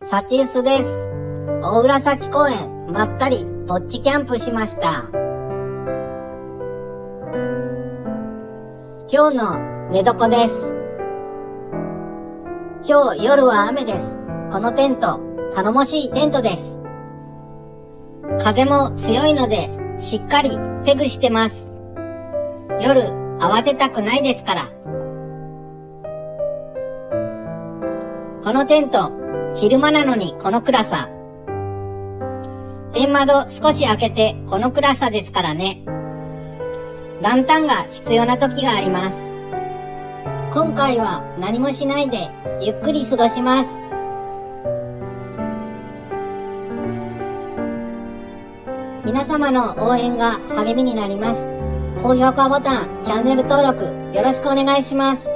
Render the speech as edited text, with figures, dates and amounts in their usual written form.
サチウスです。大浦崎公園、まったり、ぼっちキャンプしました。今日の寝床です。今日夜は雨です。このテント、頼もしいテントです。風も強いので、しっかりペグしてます。夜、慌てたくないですから。このテント、昼間なのにこの暗さ。天窓少し開けてこの暗さですからね。ランタンが必要な時があります。今回は何もしないでゆっくり過ごします。皆様の応援が励みになります。高評価ボタン、チャンネル登録よろしくお願いします。